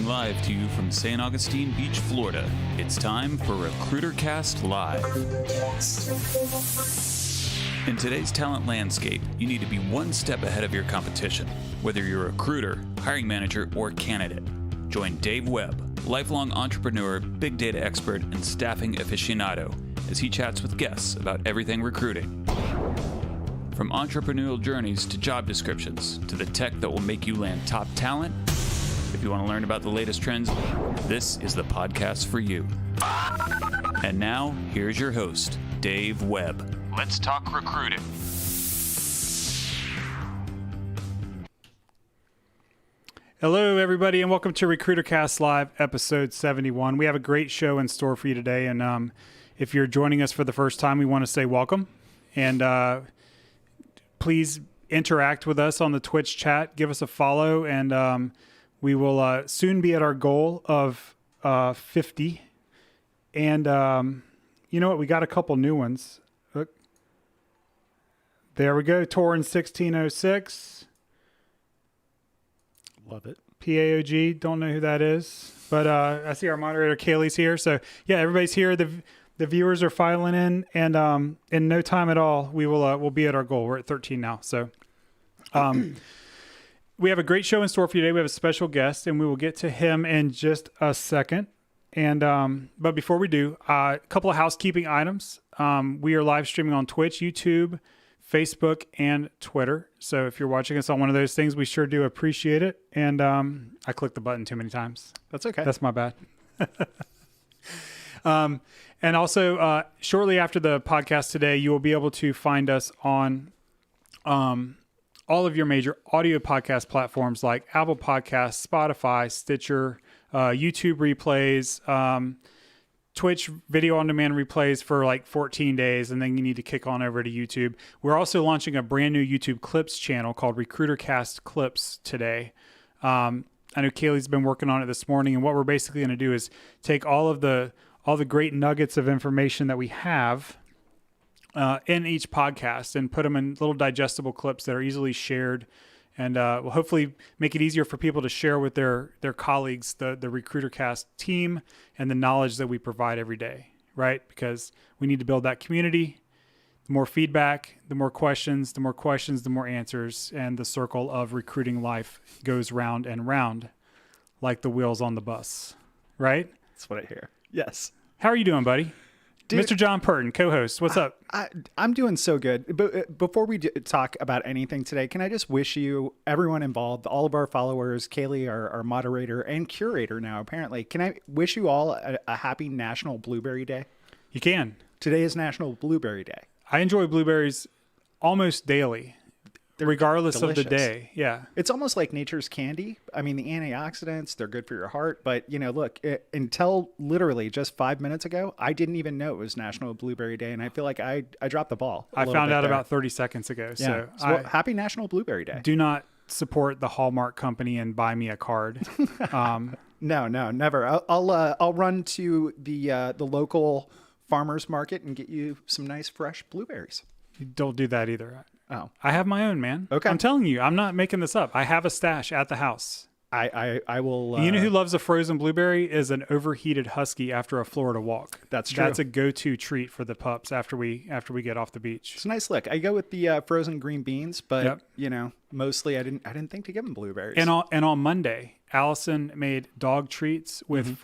Coming live to you from St. Augustine Beach, Florida, it's time for RecruiterCast Live. In today's talent landscape, you need to be one step ahead of your competition, whether you're a recruiter, hiring manager, or candidate. Join Dave Webb, lifelong entrepreneur, big data expert, and staffing aficionado, as he chats with guests about everything recruiting. From entrepreneurial journeys to job descriptions to the tech that will make you land top talent, if you want to learn about the latest trends, this is the podcast for you. And now, here's your host, Dave Webb. Let's talk recruiting. Hello, everybody, and welcome to RecruiterCast Live, episode 71. We have a great show in store for you today, and if you're joining us for the first time, we want to say welcome, and please interact with us on the Twitch chat. Give us a follow, and we will soon be at our goal of 50. And you know what? We got a couple new ones. Look. There we go. Torin 1606. Love it. PAOG. Don't know who that is. But I see our moderator, Kaylee's here. So, yeah, everybody's here. The viewers are filing in. And in no time at all, we'll be at our goal. We're at 13 now. So we have a great show in store for you today. We have a special guest, and we will get to him in just a second. And but before we do, a couple of housekeeping items. We are live streaming on Twitch, YouTube, Facebook, and Twitter. So if you're watching us on one of those things, we sure do appreciate it. And I clicked the button too many times. That's okay. That's my bad. And also, shortly after the podcast today, you will be able to find us on all of your major audio podcast platforms like Apple Podcasts, Spotify, Stitcher, YouTube replays, Twitch video on demand replays for like 14 days, and then you need to kick on over to YouTube. We're also launching a brand new YouTube Clips channel called RecruiterCast Clips today. I know Kaylee's been working on it this morning, and what we're basically going to do is take all the great nuggets of information that we have in each podcast and put them in little digestible clips that are easily shared, and will hopefully make it easier for people to share with their colleagues the RecruiterCast team and the knowledge that we provide every day, right? Because we need to build that community. The more feedback, the more questions, the more answers, and the circle of recruiting life goes round and round like the wheels on the bus, right? That's what I hear. Yes. How are you doing, buddy? Dude, Mr. John Purton, co-host. What's up? I'm doing so good. But before we talk about anything today, can I just wish you, everyone involved, all of our followers, Kaylee, our moderator and curator now, apparently, can I wish you all a happy National Blueberry Day? You can. Today is National Blueberry Day. I enjoy blueberries almost daily. Regardless delicious. of the day. Yeah. It's almost like nature's candy. I mean, the antioxidants, they're good for your heart. But, you know, look, until literally just 5 minutes ago, I didn't even know it was National Blueberry Day. And I feel like I dropped the ball. I found out about 30 seconds ago. Yeah. So happy National Blueberry Day. Do not support the Hallmark company and buy me a card. No, never. I'll run to the local farmer's market and get you some nice fresh blueberries. Don't do that either. Oh, I have my own, man. Okay. I'm telling you, I'm not making this up. I have a stash at the house. I will. You know who loves a frozen blueberry is an overheated husky after a Florida walk. That's true. That's a go-to treat for the pups after we get off the beach. It's a nice lick. I go with the frozen green beans, but Yep. you know, mostly I didn't think to give them blueberries. And on Monday, Allison made dog treats with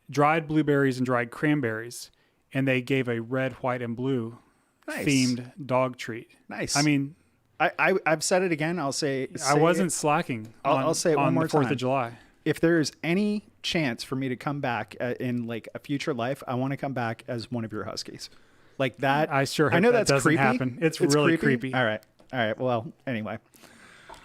dried blueberries and dried cranberries, and they gave a red, white, and blue themed dog treat. Nice. I mean, I've said it again. I'll say I wasn't slacking. I'll say it one more time. 4th of July. If there's any chance for me to come back in like a future life, I want to come back as one of your huskies, like that. I sure hope I know that that's doesn't creepy. happen. It's really creepy. All right. Well, anyway.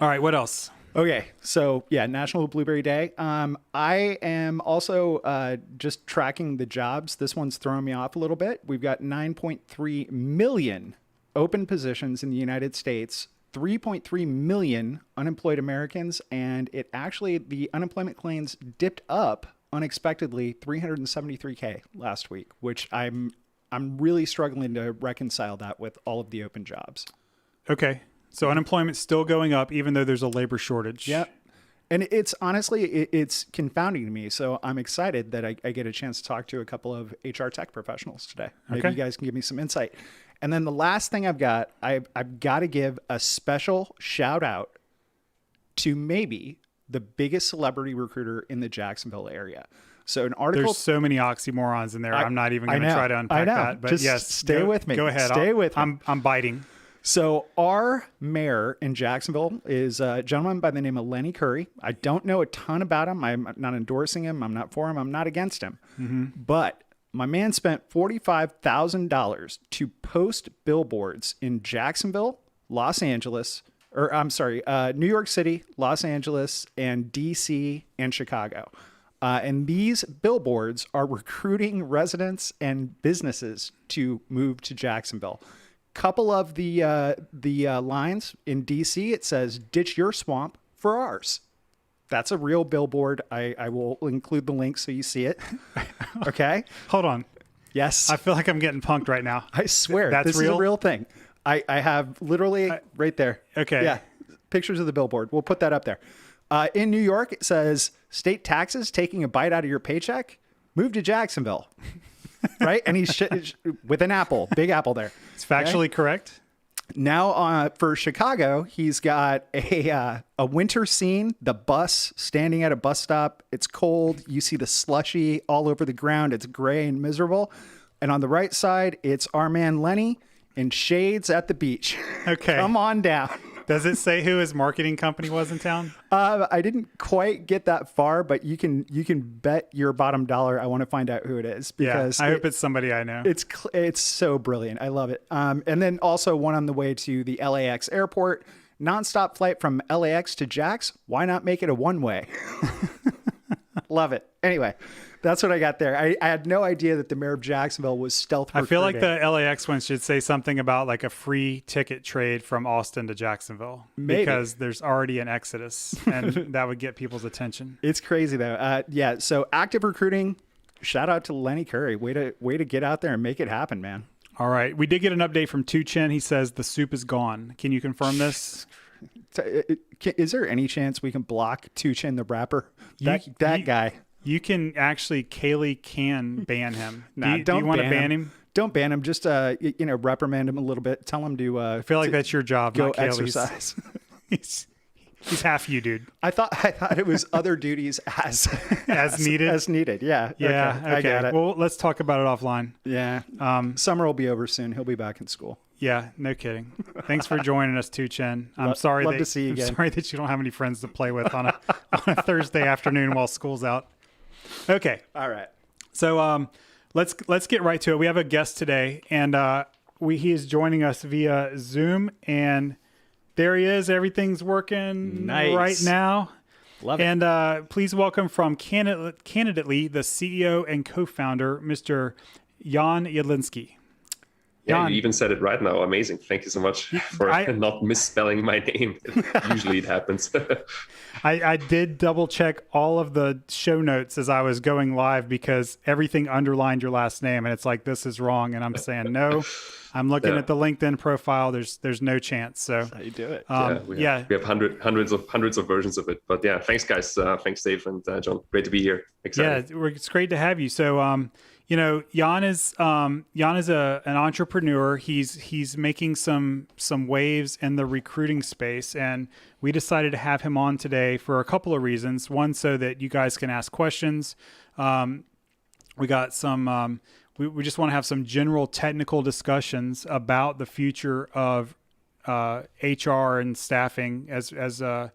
All right. What else? Okay, so yeah, National Blueberry Day. I am also just tracking the jobs. This one's throwing me off a little bit. We've got 9.3 million open positions in the United States, 3.3 million unemployed Americans, and the unemployment claims dipped up unexpectedly 373K last week, which I'm really struggling to reconcile that with all of the open jobs. Okay. So unemployment's still going up, even though there's a labor shortage. Yep. And it's honestly, it's confounding to me. So I'm excited that I get a chance to talk to a couple of HR tech professionals today. Maybe you guys can give me some insight. And then the last thing I've got to give a special shout out to maybe the biggest celebrity recruiter in the Jacksonville area. So an article. There's so many oxymorons in there. I'm not even going to try to unpack that. But just yes, stay with me. Go ahead. Stay with me. I'm biting. So our mayor in Jacksonville is a gentleman by the name of Lenny Curry. I don't know a ton about him. I'm not endorsing him. I'm not for him. I'm not against him. But my man spent $45,000 to post billboards in Jacksonville, Los Angeles, New York City, Los Angeles, and DC and Chicago. And these billboards are recruiting residents and businesses to move to Jacksonville. Couple of the lines in DC, it says, "Ditch your swamp for ours." That's a real billboard. I will include the link so you see it. Okay. Hold on. Yes. I feel like I'm getting punked right now. I swear. That's this real? is a real thing. I have literally right there. Okay. Yeah. Pictures of the billboard. We'll put that up there. In New York, it says, "State taxes taking a bite out of your paycheck? Move to Jacksonville." Right? And he's with an apple, big apple there. It's factually correct. Now for Chicago, he's got a winter scene, the bus standing at a bus stop. It's cold. You see the slushy all over the ground. It's gray and miserable. And on the right side, it's our man Lenny in shades at the beach. Okay. Come on down. Does it say who his marketing company was in town? I didn't quite get that far, but you can bet your bottom dollar I want to find out who it is, because I hope it's somebody I know. It's so brilliant. I love it. And then also one on the way to the LAX airport, nonstop flight from LAX to Jax. Why not make it a one-way? Love it. Anyway, that's what I got there. I had no idea that the mayor of Jacksonville was stealth recruiting. I feel like the LAX one should say something about like a free ticket trade from Austin to Jacksonville. Maybe. Because there's already an exodus, and that would get people's attention. It's crazy though. Yeah. So active recruiting. Shout out to Lenny Curry. Way to get out there and make it happen, man. All right. We did get an update from Tu Chen. He says the soup is gone. Can you confirm this? Is there any chance we can block Tu Chen the rapper? That guy. You can actually, Kaylee can ban him. Nah, do you want to ban him? Don't ban him. Just reprimand him a little bit. Tell him to. I feel like that's your job. Go not Kaylee's. exercise. He's half you, dude. I thought it was other duties as needed. As needed. Yeah. Yeah. Okay. I got it. Well, let's talk about it offline. Yeah. Summer will be over soon. He'll be back in school. Yeah, no kidding. Thanks for joining us, Tu Chen. I'm sorry love to see you again. I'm sorry that you don't have any friends to play with on a Thursday afternoon while school's out. Okay. All right. So let's get right to it. We have a guest today, and he is joining us via Zoom, and there he is. Everything's working right now. Love it. And please welcome from candidately the CEO and co-founder, Mr. Jan Jedlinski. Yeah, you even said it right now. Amazing. Thank you so much for not misspelling my name. Usually it happens. I did double check all of the show notes as I was going live, because everything underlined your last name, and it's like, this is wrong. And I'm saying, no, I'm looking at the LinkedIn profile. There's no chance. So that's how you do it. We have hundreds of versions of it. But yeah, thanks guys. Thanks Dave and John. Great to be here. Excited. Yeah, it's great to have you. So Jan is an entrepreneur. He's making some waves in the recruiting space, and we decided to have him on today for a couple of reasons. One, so that you guys can ask questions. We got some. We just want to have some general technical discussions about the future of HR and staffing. As I'm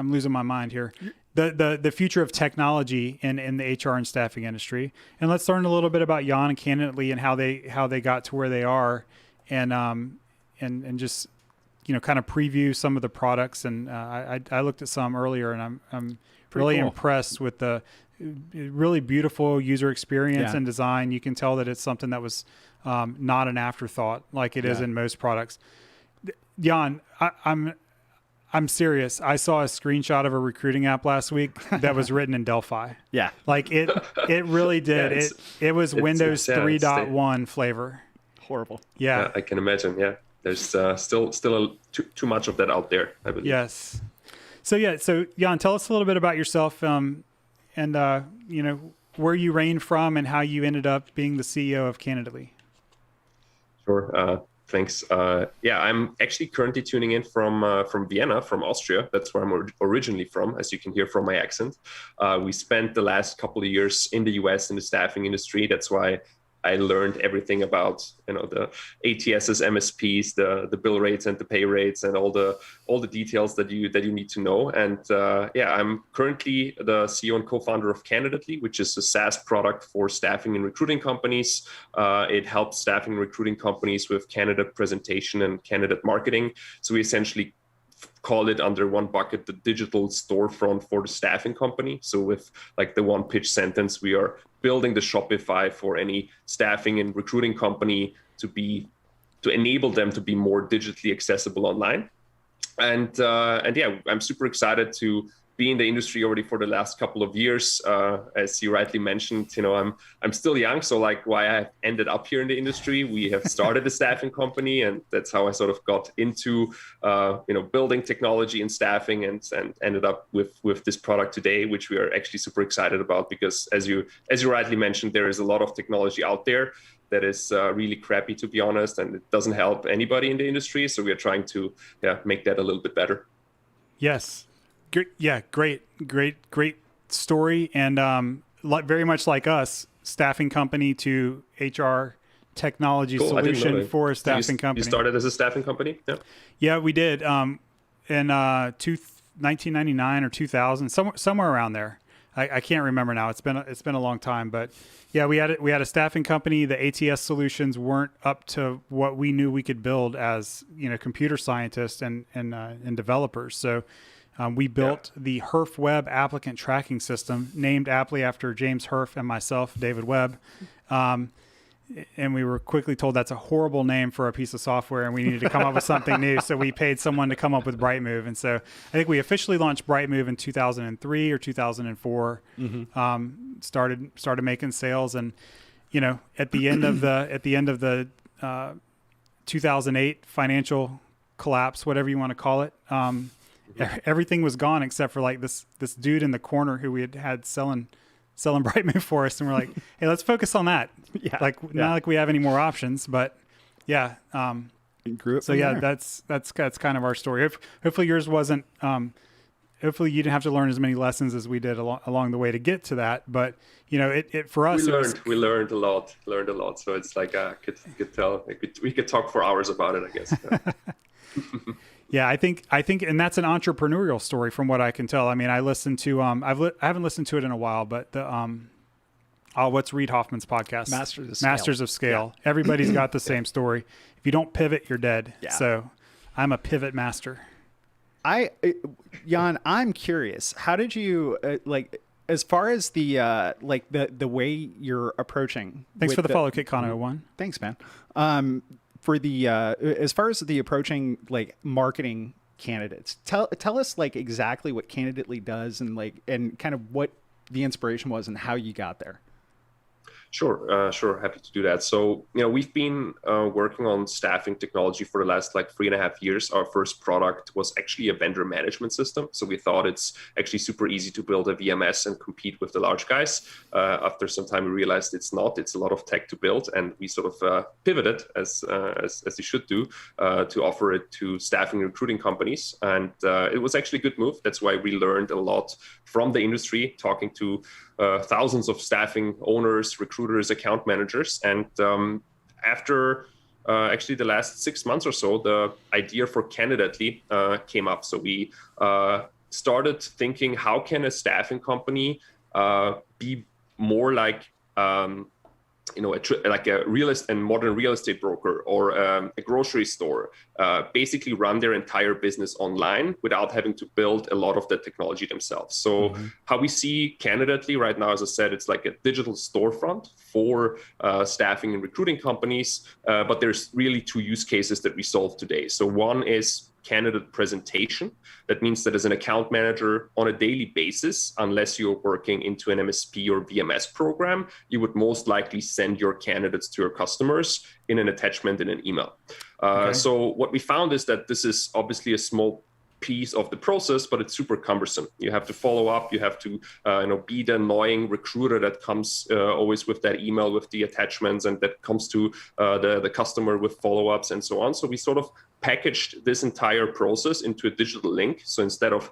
losing my mind here. The future of technology in the HR and staffing industry. And let's learn a little bit about Jan and Candidly and how they got to where they are, and just kind of preview some of the products. And I looked at some earlier, and I'm really cool. Impressed with the really beautiful user experience and design. You can tell that it's something that was not an afterthought like it is in most products. Jan, I'm serious. I saw a screenshot of a recruiting app last week that was written in Delphi. Yeah. Like it really did. It was Windows 3.1 flavor. Horrible. Yeah. I can imagine. Yeah. There's still too much of that out there, I believe. Yes. So Jan, tell us a little bit about yourself, and where you reigned from and how you ended up being the CEO of Candidly. Sure. Thanks. I'm actually currently tuning in from Vienna, from Austria. That's where I'm originally from, as you can hear from my accent. We spent the last couple of years in the US in the staffing industry. That's why I learned everything about the ATSs, MSPs, the bill rates and the pay rates, and all the details that you need to know. And I'm currently the CEO and co-founder of Candidately, which is a SaaS product for staffing and recruiting companies. It helps staffing and recruiting companies with candidate presentation and candidate marketing. So we essentially call it under one bucket, the digital storefront for the staffing company. So with like the one pitch sentence, we are building the Shopify for any staffing and recruiting company to enable them to be more digitally accessible online. And I'm super excited to be in the industry already for the last couple of years. As you rightly mentioned, I'm still young, so like why I ended up here in the industry. We have started a staffing company, and that's how I sort of got into building technology and staffing, and ended up with this product today, which we are actually super excited about, because as you rightly mentioned, there is a lot of technology out there that is really crappy, to be honest, and it doesn't help anybody in the industry. So we are trying to make that a little bit better. Yes. Yeah, great story, and very much like us, staffing company to HR technology solution for a staffing company. You started as a staffing company? Yeah. Yeah, we did in 1999 or 2000, somewhere around there. I can't remember now. It's been a long time, but yeah, we had a staffing company. The ATS solutions weren't up to what we knew we could build as computer scientists and developers. So. We built the HERF Web applicant tracking system, named aptly after James HERF and myself, David Webb. And we were quickly told that's a horrible name for a piece of software, and we needed to come up with something new. So we paid someone to come up with Brightmove. And so I think we officially launched Brightmove in 2003 or 2004. Mm-hmm. Started making sales, and at the end of the 2008 financial collapse, whatever you want to call it. Everything was gone except for like this dude in the corner who we had selling Brightmove for us, and we're like, hey, let's focus on that. Not like we have any more options, but yeah. So yeah, that's kind of our story. Hopefully yours wasn't. Hopefully you didn't have to learn as many lessons as we did along the way to get to that. But it for us, we learned a lot. So it's like could tell we could talk for hours about it, I guess. Yeah, I think, and that's an entrepreneurial story from what I can tell. I mean, I listened to, I haven't listened to it in a while, but what's Reid Hoffman's podcast? Masters of Scale. Yeah. Everybody's got the same story. If you don't pivot, you're dead. Yeah. So I'm a pivot master. Jan, I'm curious. How did you, as far as the way you're approaching. Thanks for the follow, KitCon01. Thanks, man. For the as far as the approaching marketing candidates, tell us exactly what Candidately does, and kind of what the inspiration was and how you got there. Sure. Happy to do that. So, we've been working on staffing technology for the last 3.5 years. Our first product was actually a vendor management system. So we thought it's actually super easy to build a VMS and compete with the large guys. After some time, we realized it's not. It's a lot of tech to build, and we sort of pivoted, as you should do, to offer it to staffing and recruiting companies. And it was actually a good move. That's why we learned a lot from the industry, talking to thousands of staffing owners, recruiters, account managers. And after actually the last 6 months or so, the idea for Candidately came up. So we started thinking, how can a staffing company be more like like a real estate and modern real estate broker, or a grocery store, basically run their entire business online without having to build a lot of the technology themselves. So how we see Candidately right now, as I said, it's like a digital storefront for staffing and recruiting companies, but there's really two use cases that we solve today. So one is candidate presentation. That means that as an account manager on a daily basis, unless you're working into an MSP or VMS program, you would most likely send your candidates to your customers in an attachment in an email. So what we found is that this is obviously a small piece of the process, but it's super cumbersome. You have to follow up. You have to, be the annoying recruiter that comes always with that email with the attachments, and that comes to the customer with follow-ups and so on. So we sort of packaged this entire process into a digital link. So instead of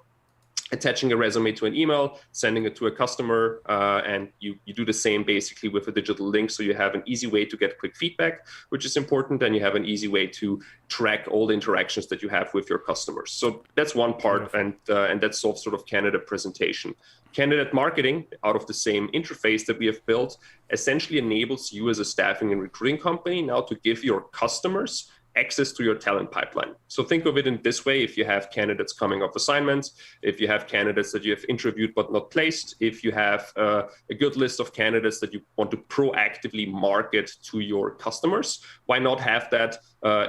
attaching a resume to an email, sending it to a customer, and you do the same basically with a digital link. So you have an easy way to get quick feedback, which is important, and you have an easy way to track all the interactions that you have with your customers. So that's one part, and that's sort of candidate presentation. Candidate marketing, out of the same interface that we have built, essentially enables you as a staffing and recruiting company now to give your customers access to your talent pipeline. So think of it in this way: if you have candidates coming off assignments, if you have candidates that you have interviewed but not placed, if you have a good list of candidates that you want to proactively market to your customers, why not have that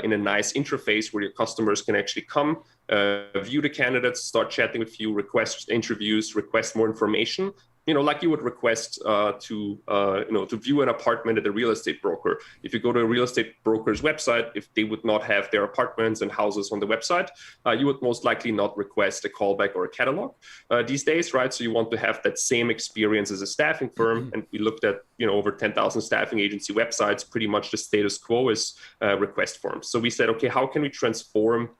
in a nice interface where your customers can actually come, view the candidates, start chatting with you, request interviews, request more information, like you would request to view an apartment at a real estate broker. If you go to a real estate broker's website, if they would not have their apartments and houses on the website, you would most likely not request a callback or a catalog these days, right? So you want to have that same experience as a staffing firm. And we looked at, over 10,000 staffing agency websites. Pretty much the status quo is request forms. So we said, okay, how can we transform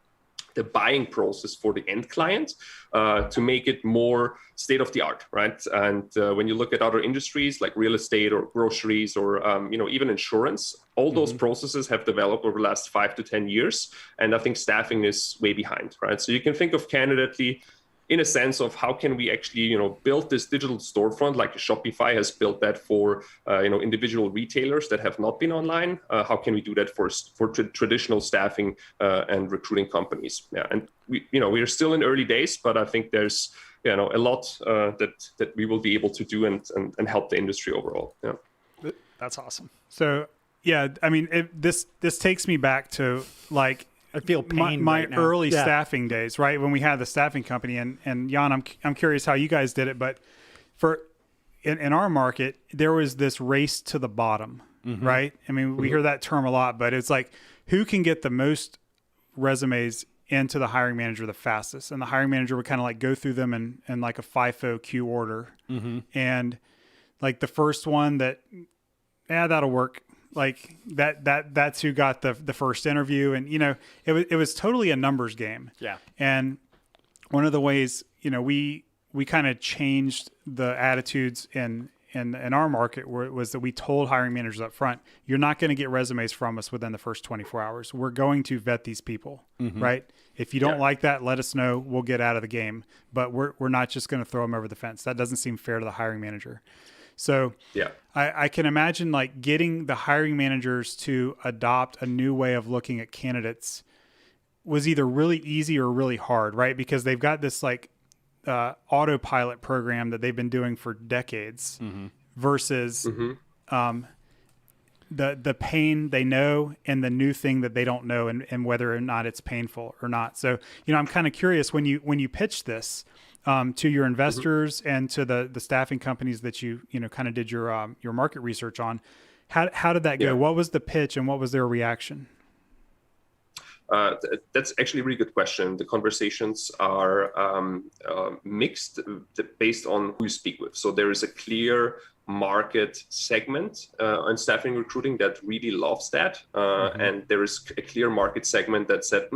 the buying process for the end client to make it more state of the art, right? And when you look at other industries like real estate or groceries or even insurance, all those processes have developed over the last 5 to 10 years, and I think staffing is way behind, right? So you can think of Candidately in a sense of how can we actually, build this digital storefront like Shopify has built that for, individual retailers that have not been online. How can we do that for traditional staffing and recruiting companies? Yeah, and we are still in early days, but I think there's, a lot that we will be able to do and help the industry overall. Yeah, that's awesome. So yeah, I mean, this takes me back to like, I feel pain my right now. early staffing days, right? When we had the staffing company, and Jan, I'm curious how you guys did it, but in our market, there was this race to the bottom, right? I mean, we hear that term a lot, but it's like, who can get the most resumes into the hiring manager the fastest? And the hiring manager would kind of like go through them in like a FIFO queue order. And like the first one that'll work. Like that's who got the first interview. And, it was totally a numbers game. Yeah. And one of the ways, we kind of changed the attitudes in our market was that we told hiring managers up front, you're not going to get resumes from us within the first 24 hours. We're going to vet these people, right? If you don't like that, let us know. We'll get out of the game. But we're not just going to throw them over the fence. That doesn't seem fair to the hiring manager. So yeah, I can imagine like getting the hiring managers to adopt a new way of looking at candidates was either really easy or really hard, right? Because they've got this like autopilot program that they've been doing for decades versus the pain they know and the new thing that they don't know and whether or not it's painful or not. So, I'm kind of curious when you pitch this to your investors and to the staffing companies that you kind of did your market research on, how did that go? What was the pitch and what was their reaction? That's actually a really good question. The conversations are mixed based on who you speak with. So there is a clear market segment on staffing and recruiting that really loves that. And there is a clear market segment that said,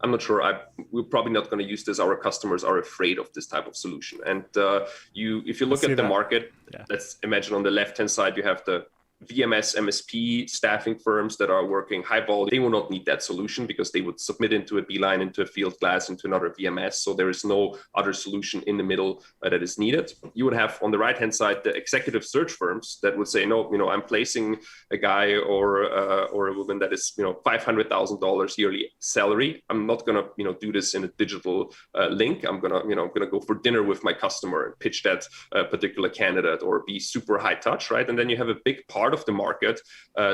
I'm not sure, we're probably not going to use this. Our customers are afraid of this type of solution. And if you look at the market, let's imagine on the left-hand side, you have the VMS, MSP staffing firms that are working high volume. They will not need that solution because they would submit into a Beeline, into a field glass, into another VMS. So there is no other solution in the middle that is needed. You would have on the right-hand side the executive search firms that would say, no, I'm placing a guy or a woman that is $500,000 yearly salary. I'm not gonna do this in a digital link. I'm gonna go for dinner with my customer and pitch that particular candidate or be super high touch, right? And then you have a big part of the market,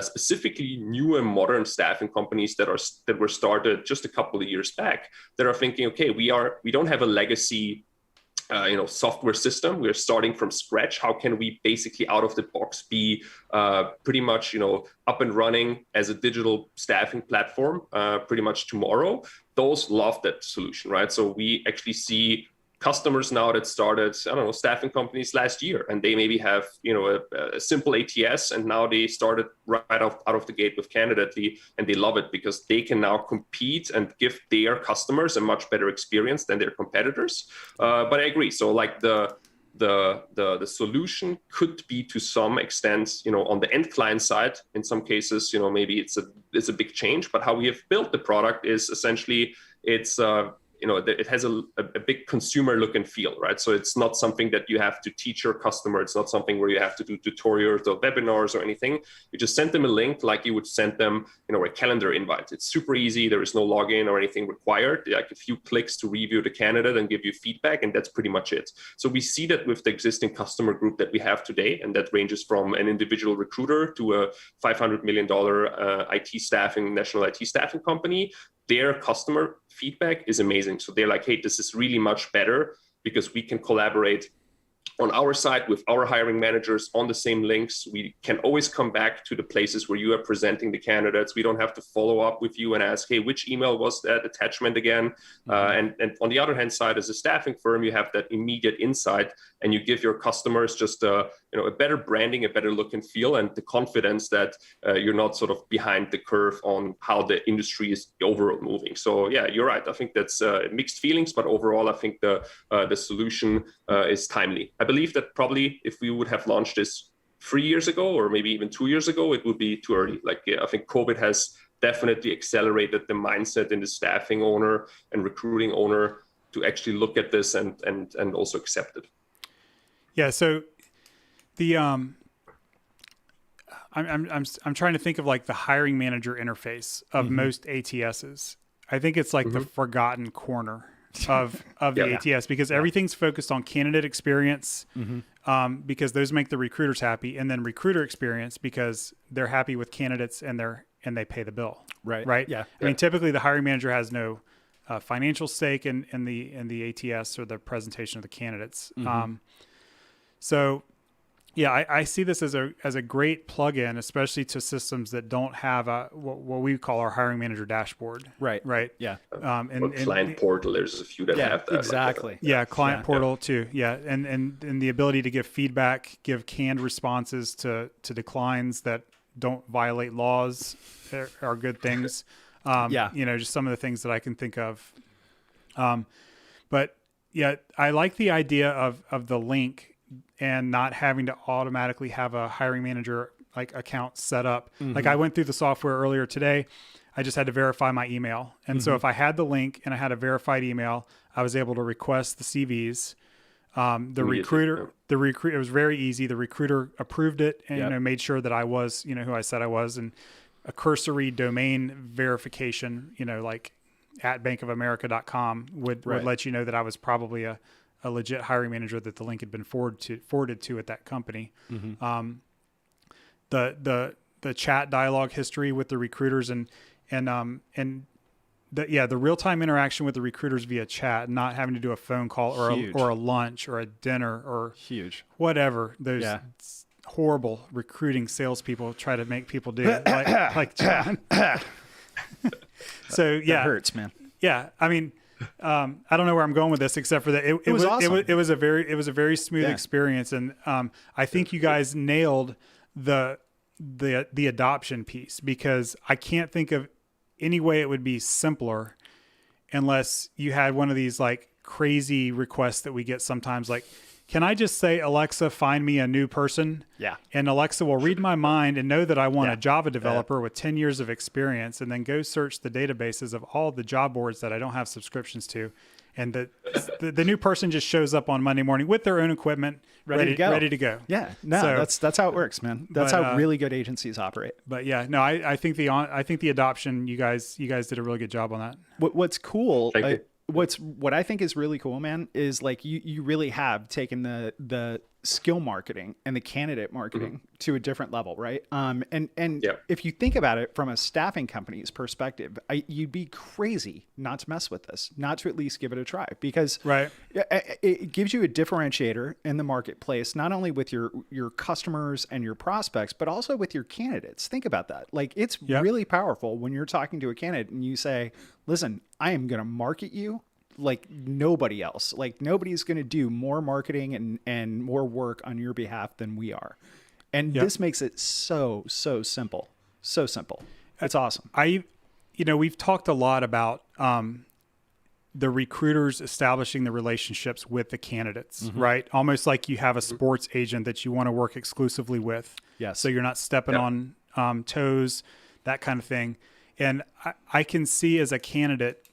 specifically new and modern staffing companies that were started just a couple of years back, that are thinking, okay, we don't have a legacy software system. We're starting from scratch. How can we basically out of the box be pretty much, up and running as a digital staffing platform pretty much tomorrow? Those love that solution, right? So we actually see customers now that started, staffing companies last year, and they maybe have, a simple ATS, and now they started right out of the gate with Candidately, and they love it because they can now compete and give their customers a much better experience than their competitors. But I agree. So like the solution could be to some extent, on the end client side, in some cases, maybe it's a big change, but how we have built the product is essentially it has a big consumer look and feel, right? So it's not something that you have to teach your customer. It's not something where you have to do tutorials or webinars or anything. You just send them a link like you would send them, a calendar invite. It's super easy. There is no login or anything required. Like a few clicks to review the candidate and give you feedback, and that's pretty much it. So we see that with the existing customer group that we have today, and that ranges from an individual recruiter to a $500 million national IT staffing company. Their customer feedback is amazing. So they're like, hey, this is really much better because we can collaborate on our side with our hiring managers on the same links. We can always come back to the places where you are presenting the candidates. We don't have to follow up with you and ask, hey, which email was that attachment again? And on the other hand side, as a staffing firm, you have that immediate insight, and you give your customers just a better branding, a better look and feel, and the confidence that you're not sort of behind the curve on how the industry is overall moving. So yeah, you're right. I think that's mixed feelings, but overall, I think the solution is timely. I believe that probably if we would have launched this 3 years ago, or maybe even 2 years ago, it would be too early. I think COVID has definitely accelerated the mindset in the staffing owner and recruiting owner to actually look at this and also accept it. Yeah. So the I'm trying to think of like the hiring manager interface of most ATSs. I think it's like the forgotten corner of the ATS, because everything's focused on candidate experience, because those make the recruiters happy, and then recruiter experience because they're happy with candidates and they pay the bill. Right. Yeah. I mean, typically the hiring manager has no financial stake in the ATS or the presentation of the candidates. So yeah, I see this as a great plugin, especially to systems that don't have what we call our hiring manager dashboard. Right. Yeah. And client portal, there's a few that have that. Exactly. Client portal too. Yeah. And the ability to give feedback, give canned responses to declines that don't violate laws are good things. Just some of the things that I can think of. But yeah, I like the idea of the link and not having to automatically have a hiring manager like account set up. Like I went through the software earlier today. I just had to verify my email. And so if I had the link and I had a verified email, I was able to request the CVs. The recruiter, it was very easy. The recruiter approved it and made sure that I was, who I said I was, and a cursory domain verification, like at bankofamerica.com would let you know that I was probably a legit hiring manager, that the link had been forwarded to at that company. The chat dialogue history with the recruiters and the real-time interaction with the recruiters via chat, not having to do a phone call or a lunch or a dinner or whatever. Those horrible recruiting salespeople try to make people do, like John. So yeah, that hurts, man. Yeah, I mean, I don't know where I'm going with this, except for that it was awesome. It was a very smooth experience, and I think you guys nailed the adoption piece, because I can't think of any way it would be simpler unless you had one of these like crazy requests that we get sometimes, like, can I just say, Alexa, find me a new person? Yeah. And Alexa will read my mind and know that I want a Java developer with 10 years of experience, and then go search the databases of all the job boards that I don't have subscriptions to. And the new person just shows up on Monday morning with their own equipment, ready to go. Yeah. No, so, that's how it works, man. That's how really good agencies operate. But yeah, no, I think the adoption, you guys did a really good job on that. What's cool, what I think is really cool, man, is like you really have taken the skill marketing and the candidate marketing to a different level, right? And Yeah. if you think about it from a staffing company's perspective, you'd be crazy not to mess with this, not to at least give it a try, because it gives you a differentiator in the marketplace, not only with your customers and your prospects, but also with your candidates. Think about that. Like, it's really powerful when you're talking to a candidate and you say, listen, I am going to market you like nobody else. Like, nobody's going to do more marketing and more work on your behalf than we are. And this makes it so simple. So simple. It's awesome. We've talked a lot about the recruiters establishing the relationships with the candidates, right? Almost like you have a sports agent that you want to work exclusively with. Yes. So you're not stepping on toes, that kind of thing. And I can see as a candidate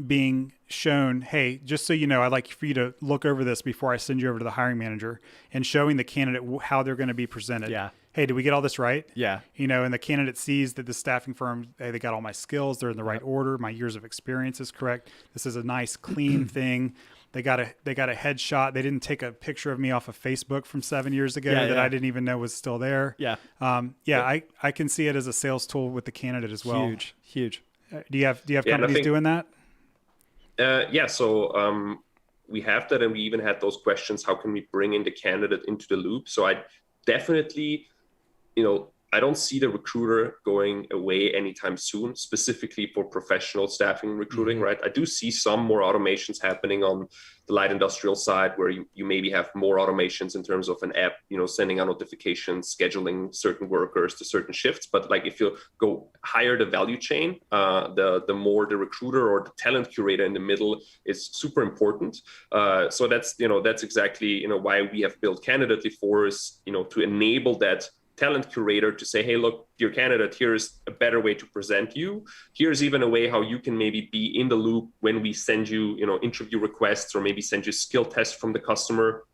being shown, hey, just so you know, I'd like for you to look over this before I send you over to the hiring manager, and showing the candidate how they're going to be presented. Yeah. Hey, did we get all this right? Yeah. And the candidate sees that the staffing firm, hey, they got all my skills. They're in the right order. My years of experience is correct. This is a nice, clean thing. They got a headshot. They didn't take a picture of me off of Facebook from 7 years ago that I didn't even know was still there. Yeah. I can see it as a sales tool with the candidate as well. Huge. Do you have companies doing that? So we have that, and we even had those questions. How can we bring in the candidate into the loop? So I definitely, I don't see the recruiter going away anytime soon, specifically for professional staffing recruiting, right? I do see some more automations happening on the light industrial side, where you maybe have more automations in terms of an app, sending out notifications, scheduling certain workers to certain shifts. But like, if you go higher the value chain, the more the recruiter or the talent curator in the middle is super important. So that's exactly why we have built Candidately for, is to enable that talent curator to say, hey, look, dear candidate, here's a better way to present you. Here's even a way how you can maybe be in the loop when we send you, interview requests, or maybe send you skill tests from the customer,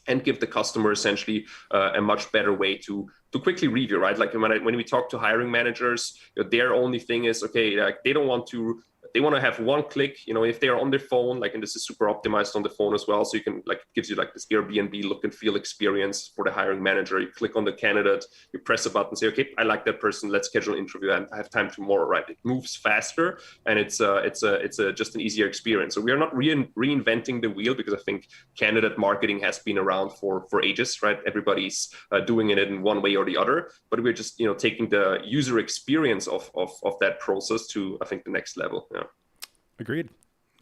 and give the customer essentially a much better way to quickly review, right? Like when we talk to hiring managers, their only thing is, okay, like they want to have one click, if they're on their phone, and this is super optimized on the phone as well. So you can, it gives you this Airbnb look and feel experience for the hiring manager. You click on the candidate, you press a button, say, okay, I like that person, let's schedule an interview, and I have time tomorrow, right? It moves faster, and it's just an easier experience. So we are not reinventing the wheel, because I think candidate marketing has been around for ages, right? Everybody's doing it in one way or the other, but we're just, taking the user experience of that process to, I think, the next level. Yeah. Agreed.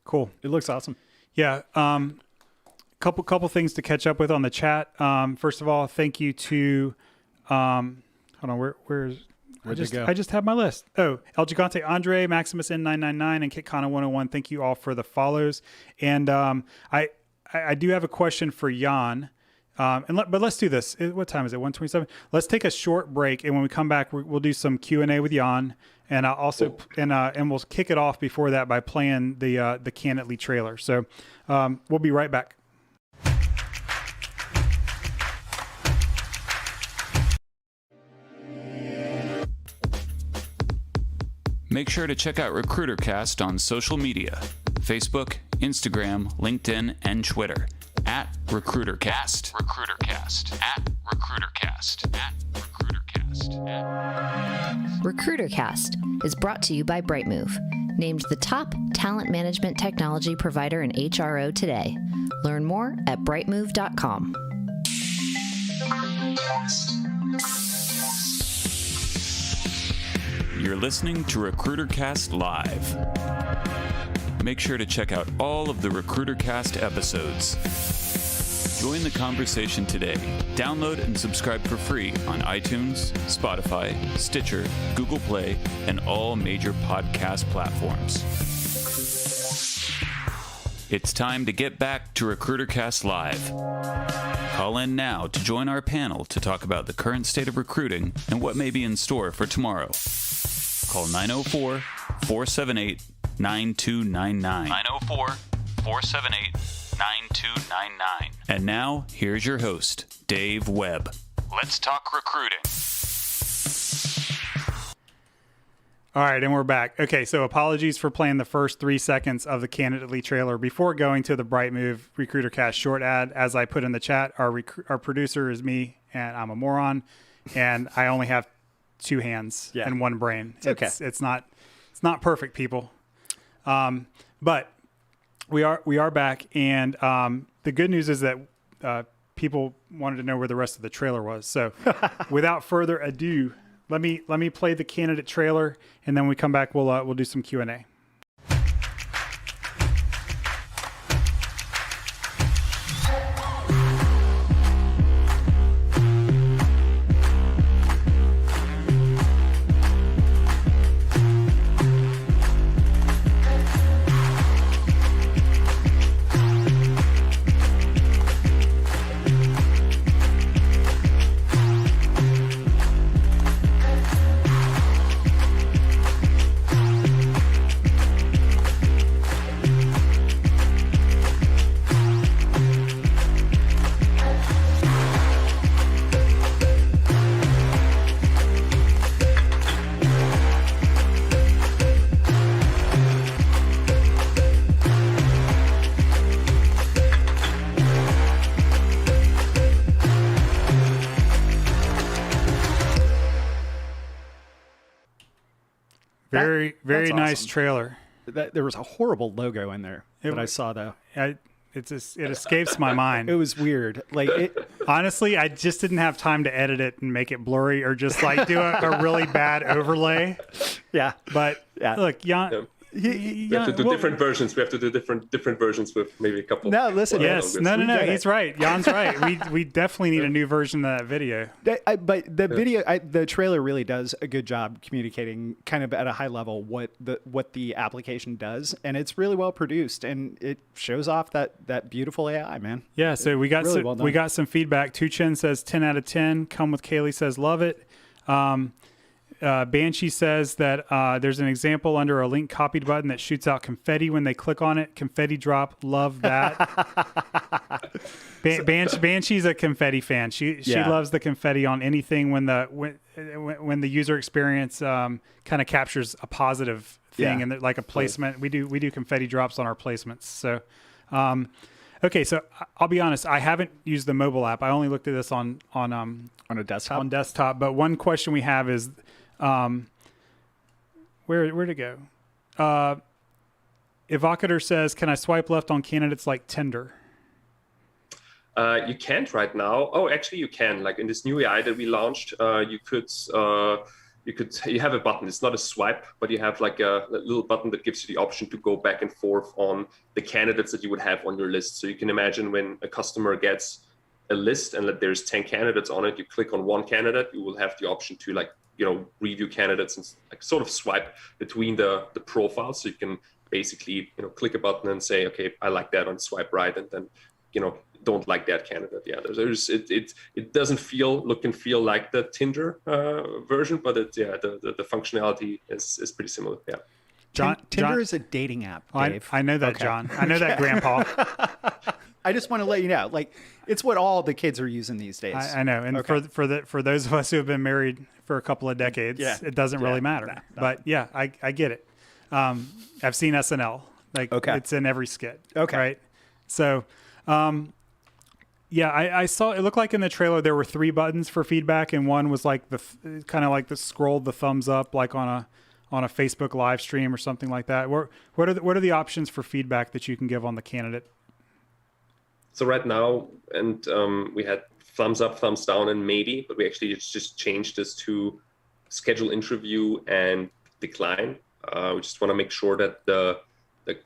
Cool. It looks awesome. Yeah. Couple things to catch up with on the chat. First of all, thank you to, hold on, where'd it go? I just have my list. Oh, El Gigante Andre, Maximus N999, and KitKana 101. Thank you all for the follows. And I do have a question for Jan. But let's do this. What time is it? 1:27. Let's take a short break, and when we come back, we'll do some Q&A with Jan, and I'll also and we'll kick it off before that by playing the Candidly trailer. So we'll be right back. Make sure to check out RecruiterCast on social media: Facebook, Instagram, LinkedIn, and Twitter. At RecruiterCast. RecruiterCast. At RecruiterCast. At RecruiterCast. RecruiterCast is brought to you by Brightmove, named the top talent management technology provider in HRO today. Learn more at brightmove.com. You're listening to RecruiterCast Live. Make sure to check out all of the RecruiterCast episodes. Join the conversation today. Download and subscribe for free on iTunes, Spotify, Stitcher, Google Play, and all major podcast platforms. It's time to get back to RecruiterCast Live. Call in now to join our panel to talk about the current state of recruiting and what may be in store for tomorrow. Call 904-478-9299. 904-478-9299. And now, here's your host, Dave Webb. Let's talk recruiting. All right, and we're back. Okay, so apologies for playing the first 3 seconds of the Candidate Lead trailer before going to the Brightmove RecruiterCast short ad. As I put in the chat, our producer is me, and I'm a moron, and I only have 2 hands and 1 brain. It's not perfect, people. But we are back, and the good news is that people wanted to know where the rest of the trailer was. So, without further ado, let me play the candidate trailer, and then when we come back, we'll do some Q&A. Very That's nice awesome. trailer. There was a horrible logo in there that I saw though. It escapes my mind. It was weird. Honestly, I just didn't have time to edit it and make it blurry or just like do a really bad overlay. Yeah. But look, Jan. We have to do different versions. We have to do different versions with maybe a couple. No, listen. Yes, no. He's right. Jan's right. We definitely need a new version of that video. But the trailer really does a good job communicating kind of at a high level what the application does, and it's really well produced, and it shows off that beautiful AI, man. Yeah. So we got really we got some feedback. Tuchen says 10 out of 10. Come with Kaylee says love it. Banshee says that there's an example under a link copied button that shoots out confetti when they click on it. Confetti drop. Love that. Banshee's a confetti fan. She loves the confetti on anything when the user experience kind of captures a positive thing and like a placement. We do confetti drops on our placements. So, okay. So I'll be honest. I haven't used the mobile app. I only looked at this on a desktop. On desktop. But one question we have is. Where'd it go? Evocator says, can I swipe left on candidates like Tinder? You can't right now. Oh, actually you can. Like in this new AI that we launched, you have a button. It's not a swipe, but you have like a little button that gives you the option to go back and forth on the candidates that you would have on your list. So you can imagine when a customer gets a list and that there's 10 candidates on it, you click on one candidate, you will have the option to review candidates and like sort of swipe between the profiles. So you can basically, click a button and say, okay, I like that, and swipe right, and then, don't like that candidate. Yeah, it doesn't look and feel like the Tinder version, but the functionality is pretty similar. Yeah. Tinder is a dating app, Dave. I know that, okay. John. I know that, Grandpa. I just want to let you know, it's what all the kids are using these days. I know, and for those of us who have been married for a couple of decades, it doesn't really matter. No. But yeah, I get it. I've seen SNL. It's in every skit. Okay. Right. So, I saw it looked like in the trailer there were 3 buttons for feedback, and one was like kind of like the scroll, the thumbs up, like on a Facebook live stream or something like that. What are the options for feedback that you can give on the candidate? So right now, and we had thumbs up, thumbs down, and maybe, but we actually just changed this to schedule interview and decline. We just want to make sure that the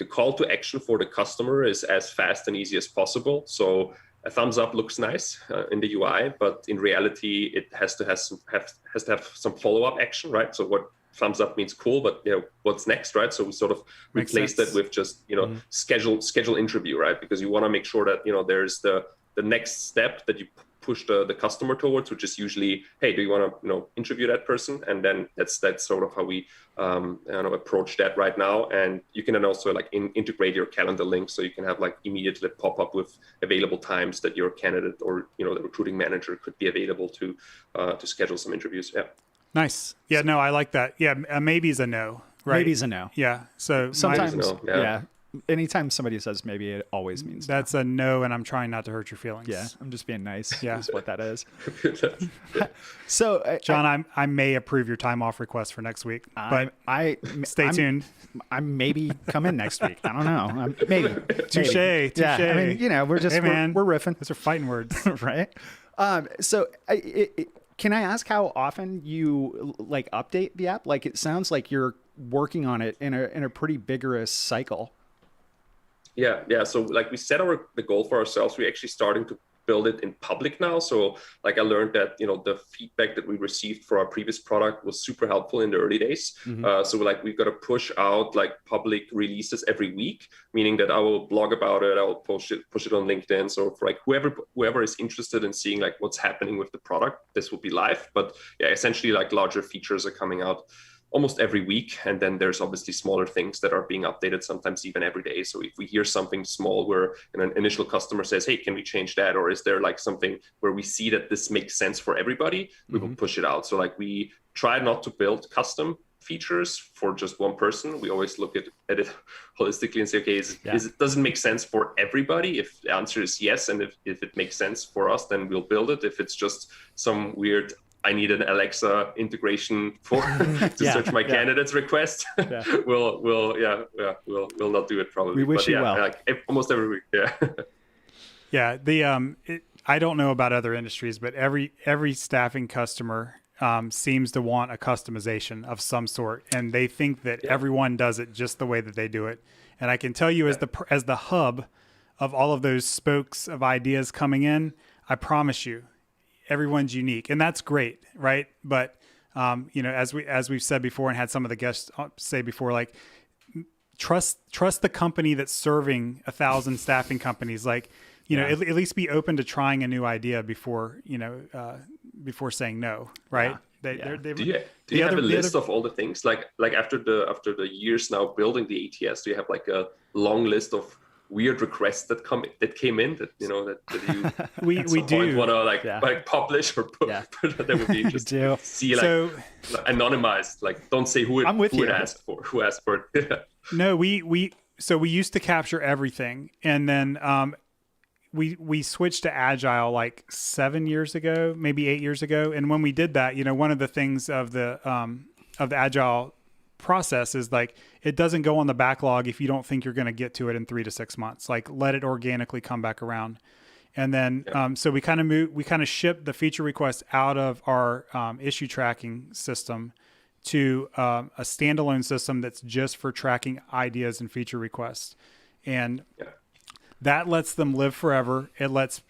call to action for the customer is as fast and easy as possible. So a thumbs up looks nice in the UI, but in reality, it has to have some follow-up action, right? So what thumbs up means cool, but what's next, right? So we sort of replaced that with just schedule interview, right? Because you want to make sure that there's the next step that you push the customer towards, which is usually, hey, do you want to interview that person? And then that's sort of how we approach that right now. And you can then also integrate your calendar link, so you can have immediately pop up with available times that your candidate or the recruiting manager could be available to schedule some interviews. Yeah. Nice. Yeah, no, I like that. Yeah, a maybe's a no, right? Maybe's a no. Yeah. So Sometimes, no, yeah. Anytime somebody says maybe, it always means no. that's a no, and I'm trying not to hurt your feelings. Yeah, I'm just being nice. Yeah. Is what that is. So, John, I may approve your time off request for next week, but stay tuned. I'm maybe come in next week. I don't know. Maybe. Touche. Yeah, I mean, you know, we're just we're riffing, Those are fighting words. right? So, can I ask how often you like update the app? Like, it sounds like you're working on it in a pretty vigorous cycle. Yeah. So like we set the goal for ourselves. We're actually starting to build it in public now. So like I learned that, the feedback that we received for our previous product was super helpful in the early days. So like we've got to push out like public releases every week, meaning that I will blog about it. I will push it on LinkedIn. So for like whoever is interested in seeing like what's happening with the product, this will be live. But yeah, essentially like larger features are coming out almost every week. And then there's obviously smaller things that are being updated, sometimes even every day. So if we hear something small where an initial customer says, hey, can we change that? Or is there like something where we see that this makes sense for everybody, we will push it out. So like we try not to build custom features for just one person. We always look at it holistically and say, okay, does it make sense for everybody? If the answer is yes, and if it makes sense for us, then we'll build it. If it's just some weird, I need an Alexa integration to search my candidates request, we'll not do it probably. We wish you well. Like almost every week. Yeah. Yeah. I don't know about other industries, but every staffing customer seems to want a customization of some sort, and they think that everyone does it just the way that they do it. And I can tell you, as the hub of all of those spokes of ideas coming in, I promise you, everyone's unique, and that's great, right? But as we've said before, and had some of the guests say before, like trust the company that's serving 1,000 staffing companies. Like, at least be open to trying a new idea before saying no, right? Yeah. Do you have a list of all the things like after the years now building the ATS? Do you have like a long list of weird requests that came in that you we do want to like publish or put that would be interesting to see, like anonymized, like don't say who asked for it. No, we used to capture everything, and then we switched to Agile like 7 years ago, maybe 8 years ago. And when we did that, one of the things of the Agile process is like, it doesn't go on the backlog if you don't think you're going to get to it in 3 to 6 months. Like, let it organically come back around. And then so we kind of shipped the feature request out of our issue tracking system to a standalone system that's just for tracking ideas and feature requests. And that lets them live forever. It lets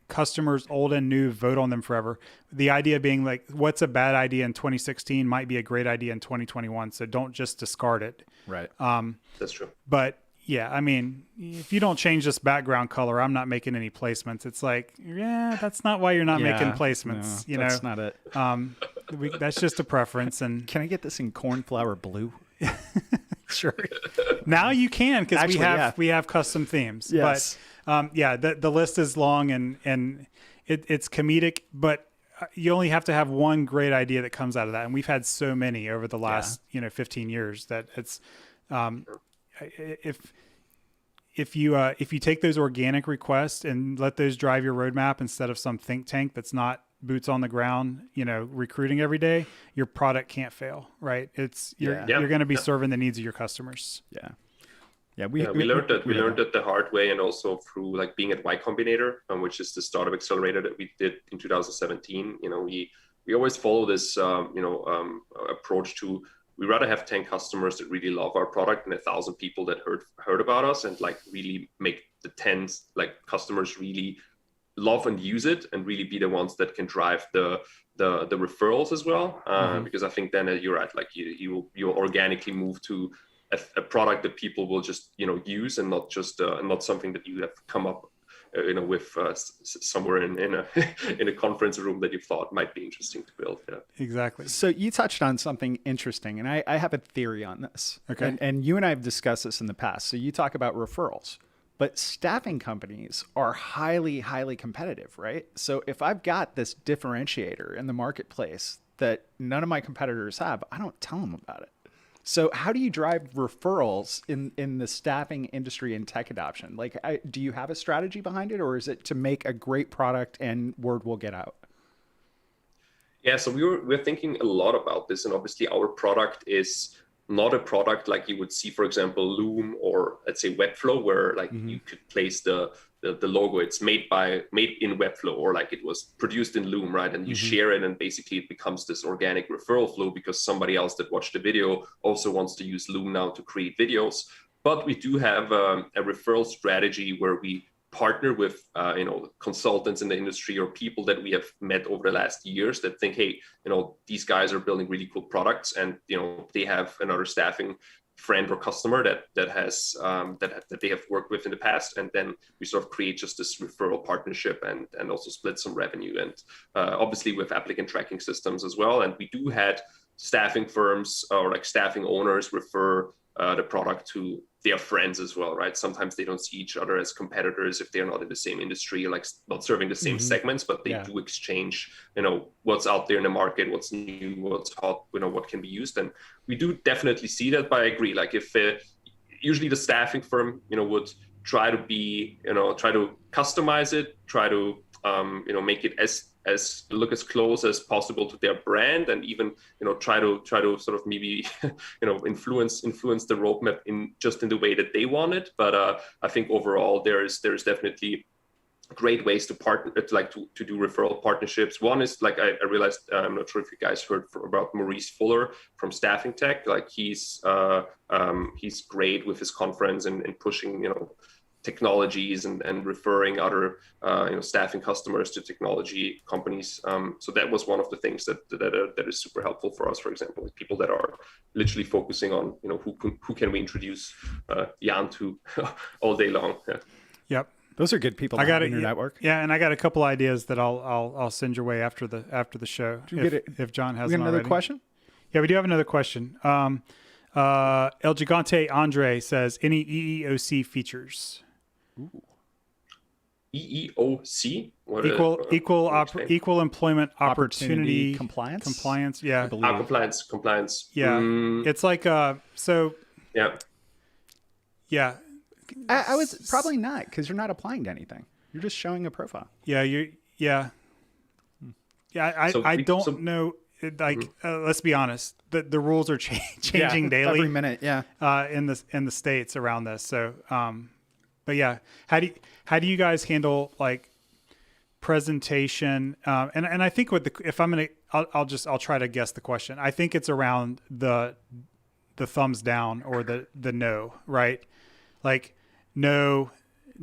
customers, old and new, vote on them forever. The idea being like, what's a bad idea in 2016 might be a great idea in 2021. So don't just discard it. Right. That's true. But yeah, I mean, if you don't change this background color, I'm not making any placements. It's like, that's not why you're not making placements. No, that's not it. That's just a preference. And can I get this in cornflower blue? Sure. Now you can, because we have custom themes. Yes. But the list is long and it's comedic, but you only have to have one great idea that comes out of that. And we've had so many over the last 15 years that it's if you take those organic requests and let those drive your roadmap instead of some think tank that's not boots on the ground, recruiting every day, your product can't fail, right? You're going to be serving the needs of your customers. We learned that the hard way, and also through like being at Y Combinator, which is the startup accelerator that we did in 2017. We always follow this approach to, we rather have 10 customers that really love our product and 1,000 people that heard about us, and like really make the 10 like customers really love and use it, and really be the ones that can drive the referrals as well. Because I think then you're right, like you organically move to a product that people will just use, and not just not something that you have come up with somewhere in a conference room that you thought might be interesting to build. Exactly. So you touched on something interesting, and I have a theory on this. Okay. And you and I have discussed this in the past. So you talk about referrals, but staffing companies are highly, highly competitive, right? So if I've got this differentiator in the marketplace that none of my competitors have, I don't tell them about it. So how do you drive referrals in the staffing industry and tech adoption? Like, do you have a strategy behind it, or is it to make a great product and word will get out? Yeah, so we're thinking a lot about this, and obviously our product is not a product like you would see, for example, Loom or let's say Webflow, where like you could place the logo. It's made in Webflow, or like it was produced in Loom, right? And you share it, and basically it becomes this organic referral flow because somebody else that watched the video also wants to use Loom now to create videos. But we do have a referral strategy where we partner with consultants in the industry or people that we have met over the last years that think, hey, these guys are building really cool products, and they have another staffing friend or customer that has that they have worked with in the past, and then we sort of create just this referral partnership and also split some revenue, and obviously with applicant tracking systems as well. And we do had staffing firms or like staffing owners refer the product to their friends as well, right? Sometimes they don't see each other as competitors if they're not in the same industry, like not serving the same segments, but they do exchange, what's out there in the market, what's new, what's hot, what can be used. And we do definitely see that, but I agree, like if usually the staffing firm, would try to be, try to customize it, try to, make it as look as close as possible to their brand, and even try to sort of maybe influence the roadmap in the way that they want it. But I think overall there's definitely great ways to partner, to do referral partnerships. One is like I realized, I'm not sure if you guys heard about Maurice Fuller from Staffing Tech. Like he's great with his conference and pushing technologies and referring other staffing customers to technology companies. So that was one of the things that is super helpful for us. For example, with people that are literally focusing on who can we introduce Jan to all day long. Yeah. Yep. Those are good people to have in your network. Yeah, and I got a couple ideas that I'll send your way after the show if John hasn't another already. Question? Yeah, we do have another question. El Gigante Andre says, any EEOC features? Ooh. EEOC? Equal employment opportunity compliance. Yeah. Compliance. Yeah. It's like so. Yeah. Yeah. I was probably not, because you're not applying to anything. You're just showing a profile. Yeah. I don't know. Let's be honest. The rules are changing daily, every minute. Yeah. In the States around this. So, but yeah, how do you guys handle like presentation? And I think I'll try to guess the question. I think it's around the thumbs down or the no, right? Like, no,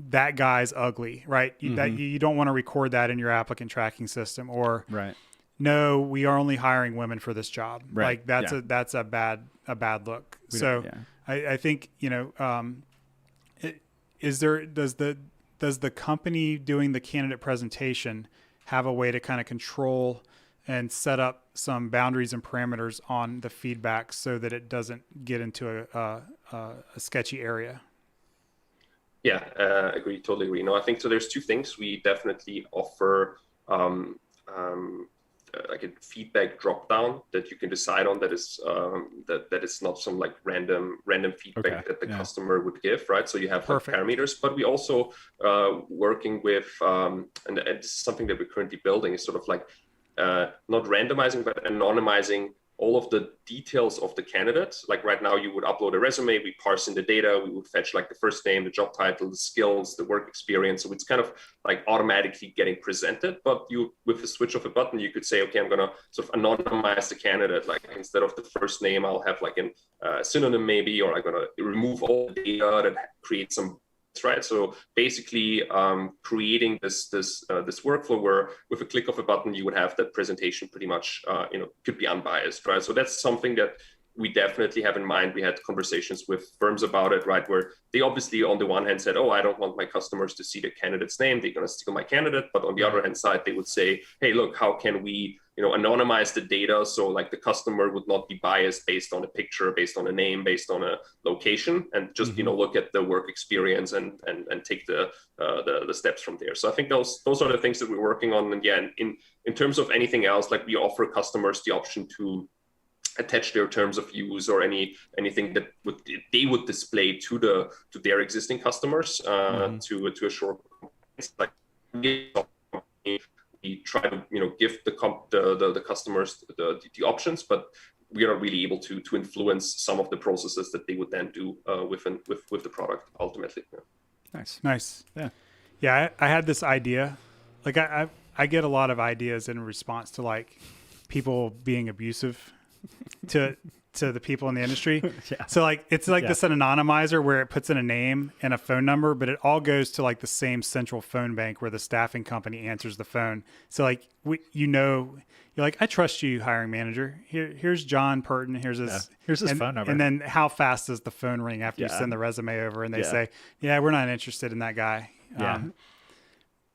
that guy's ugly, right? That you don't want to record that in your applicant tracking system, or right. No, we are only hiring women for this job. Right. Like that's a bad look. I think, does the company doing the candidate presentation have a way to kind of control and set up some boundaries and parameters on the feedback so that it doesn't get into a sketchy area? Yeah, totally agree. No, I think so. There's two things. We definitely offer like a feedback drop down that you can decide on, that is that is not some like random feedback that the customer would give, right? So you have like parameters, but we also working with and this is something that we're currently building, is sort of like not randomizing but anonymizing all of the details of the candidate. Like right now you would upload a resume, we parse in the data, we would fetch like the first name, the job title, the skills, the work experience. So it's kind of like automatically getting presented, but you, with the switch of a button, you could say, okay, I'm gonna sort of anonymize the candidate. Like instead of the first name, I'll have like a synonym maybe, or I'm gonna remove all the data that creates some, right? So basically creating this workflow where with a click of a button, you would have that presentation pretty much, could be unbiased, right? So that's something that we definitely have in mind. We had conversations with firms about it, right? Where they obviously on the one hand said, oh, I don't want my customers to see the candidate's name, they're going to steal my candidate. But on the other hand side, they would say, hey, look, how can we anonymize the data, so like the customer would not be biased based on a picture, based on a name, based on a location, and just look at the work experience and take the steps from there. So I think those are the things that we're working on. And yeah, in terms of anything else, like we offer customers the option to attach their terms of use or anything that they would display to their existing customers to assure like we try to give the customers the options, but we are really able to influence some of the processes that they would then do with the product ultimately. Yeah. Nice. Yeah. I had this idea. Like I get a lot of ideas in response to like people being abusive to the people in the industry. Yeah. So like it's like this an anonymizer where it puts in a name and a phone number, but it all goes to like the same central phone bank where the staffing company answers the phone. So like you're like, I trust you, hiring manager. Here's John Purton. Here's his phone number. And then how fast does the phone ring after you send the resume over and they say, yeah, we're not interested in that guy. Yeah.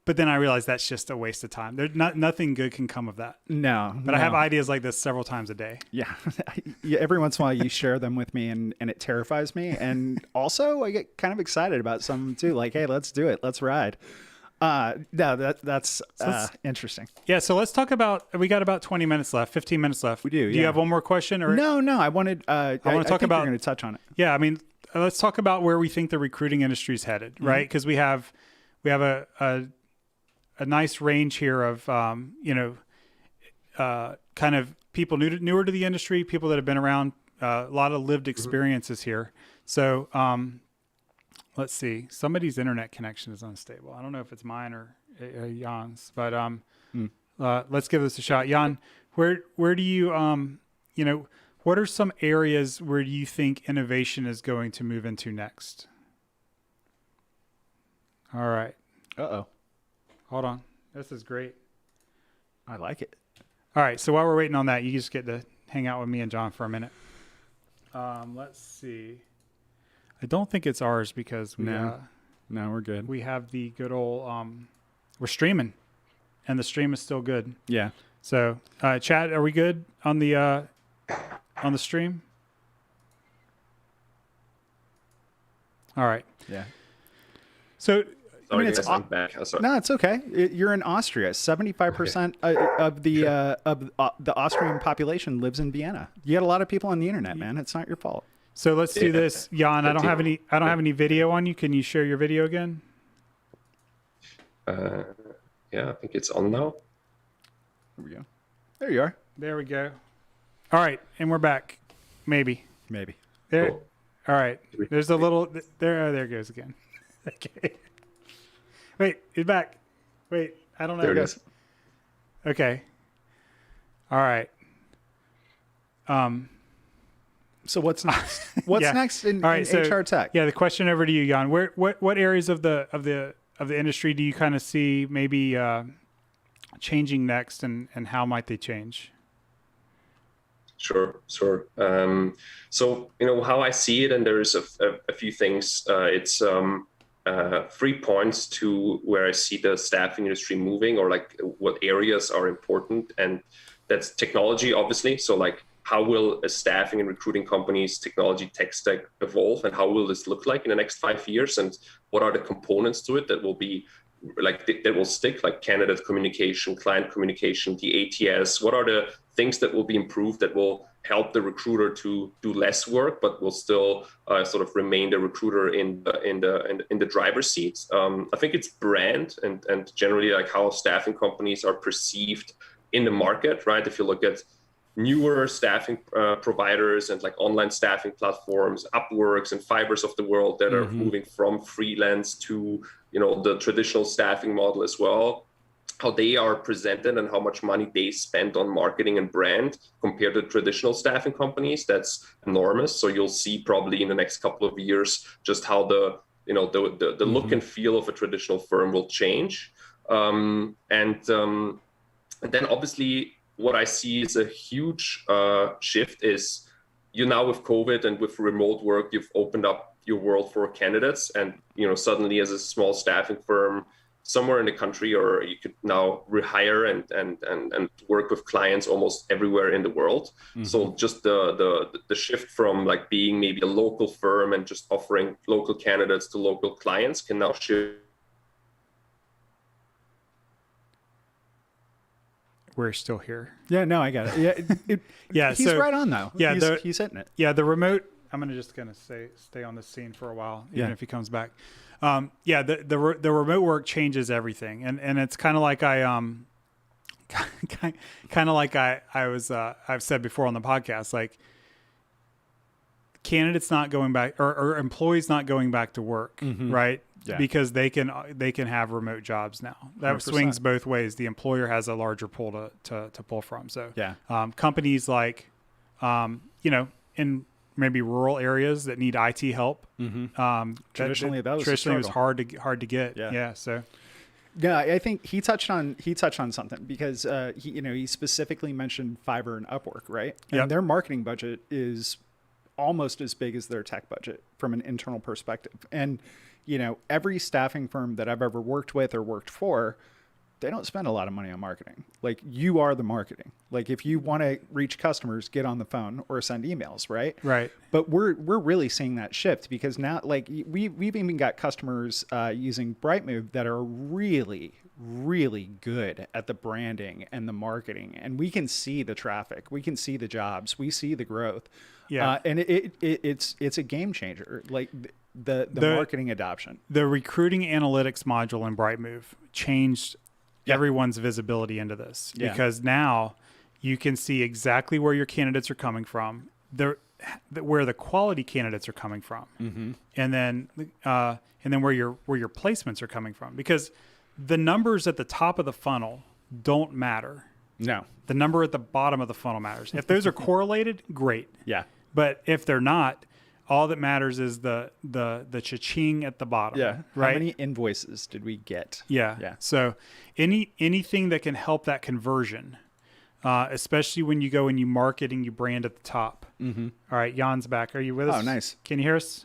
But then I realized that's just a waste of time. There's nothing good can come of that. No. But I have ideas like this several times a day. Yeah. Every once in a while you share them with me and it terrifies me. And also I get kind of excited about some too. Like, hey, let's do it. Let's ride. That's interesting. Yeah. So let's talk about, we got about 20 minutes left, 15 minutes left. We do. Do you have one more question? Or No, I wanted, I want to talk about, you're going to touch on it. Yeah. I mean, let's talk about where we think the recruiting industry is headed, right? Because we have a nice range here of, kind of people newer to the industry, people that have been around, a lot of lived experiences here. So let's see. Somebody's internet connection is unstable. I don't know if it's mine or Jan's, but let's give this a shot. Jan, where do you, what are some areas where you think innovation is going to move into next? All right. Uh-oh. Hold on. This is great. I like it. All right. So while we're waiting on that, you just get to hang out with me and John for a minute. Let's see. I don't think it's ours because No, we're good. we have the good old, we're streaming and the stream is still good. Yeah. So, Chad, are we good on the stream? All right. Yeah. So, Sorry, it's guys, I'm back. Sorry. No, it's okay. You're in Austria. 75% of the Austrian population lives in Vienna. You got a lot of people on the internet, man. It's not your fault. So let's do this, Jan. I don't have any video on you. Can you share your video again? Yeah, I think it's on now. Here we go. There you are. There we go. All right, and we're back. Maybe. There. Cool. All right. There's a little there. Oh, there it goes again. Okay. Wait, it's back. Wait, I don't know. There it is. Okay. All right. So what's next? What's Yeah. next in All right, so, HR tech? Yeah, the question over to you, Jan. What areas of the industry do you kind of see maybe changing next, and how might they change? Sure. So how I see it, and there's a few things. It's 3 points to where I see the staffing industry moving, or like what areas are important, and that's technology, obviously. So like, how will a staffing and recruiting company's technology tech stack evolve, and how will this look like in the next 5 years, and what are the components to it that will be like that will stick, like candidate communication, client communication, the ATS? What are the things that will be improved that will help the recruiter to do less work, but will still sort of remain the recruiter in the driver's seat? I think it's brand and generally like how staffing companies are perceived in the market, right? If you look at newer staffing providers and like online staffing platforms, Upworks and Fibers of the world that are moving from freelance to the traditional staffing model as well, how they are presented and how much money they spend on marketing and brand compared to traditional staffing companies, that's enormous. So you'll see probably in the next couple of years just how the look and feel of a traditional firm will change. And then obviously what I see is a huge shift is now with COVID and with remote work, you've opened up your world for candidates, and suddenly as a small staffing firm, somewhere in the country, or you could now rehire and work with clients almost everywhere in the world. So just the shift from like being maybe a local firm and just offering local candidates to local clients can now shift. We're still here. Yeah, no, I got it. Yeah, he's right on though. Yeah, he's hitting it. Yeah, the remote. I'm gonna stay on this scene for a while, even if he comes back. The remote work changes everything, and it's kind of like I've said before on the podcast, like candidates not going back or employees not going back to work, right? Yeah. Because they can have remote jobs now. That 100%. Swings both ways. The employer has a larger pool to pull from. So companies like in maybe rural areas that need IT help. Traditionally it was hard to get. Yeah. So yeah, I think he touched on something because he specifically mentioned Fiverr and Upwork, right? And their marketing budget is almost as big as their tech budget from an internal perspective. And every staffing firm that I've ever worked with or worked for, they don't spend a lot of money on marketing. Like, you are the marketing. Like, if you want to reach customers, get on the phone or send emails, right? Right. But we're really seeing that shift because now, like, we've even got customers using Brightmove that are really, really good at the branding and the marketing, and we can see the traffic, we can see the jobs, we see the growth. Yeah. And it's a game changer. Like the marketing adoption. The recruiting analytics module in Brightmove changed everyone's visibility into this because now you can see exactly where your candidates are coming from, where the quality candidates are coming from, and then where your placements are coming from, because the numbers at the top of the funnel don't matter. No, the number at the bottom of the funnel matters. If those are correlated, great. Yeah. But if they're not, all that matters is the cha-ching at the bottom. Yeah. Right? How many invoices did we get? Yeah. Yeah. So anything that can help that conversion, especially when you go and you market and you brand at the top. All right. Jan's back. Are you with us? Oh, nice. Can you hear us?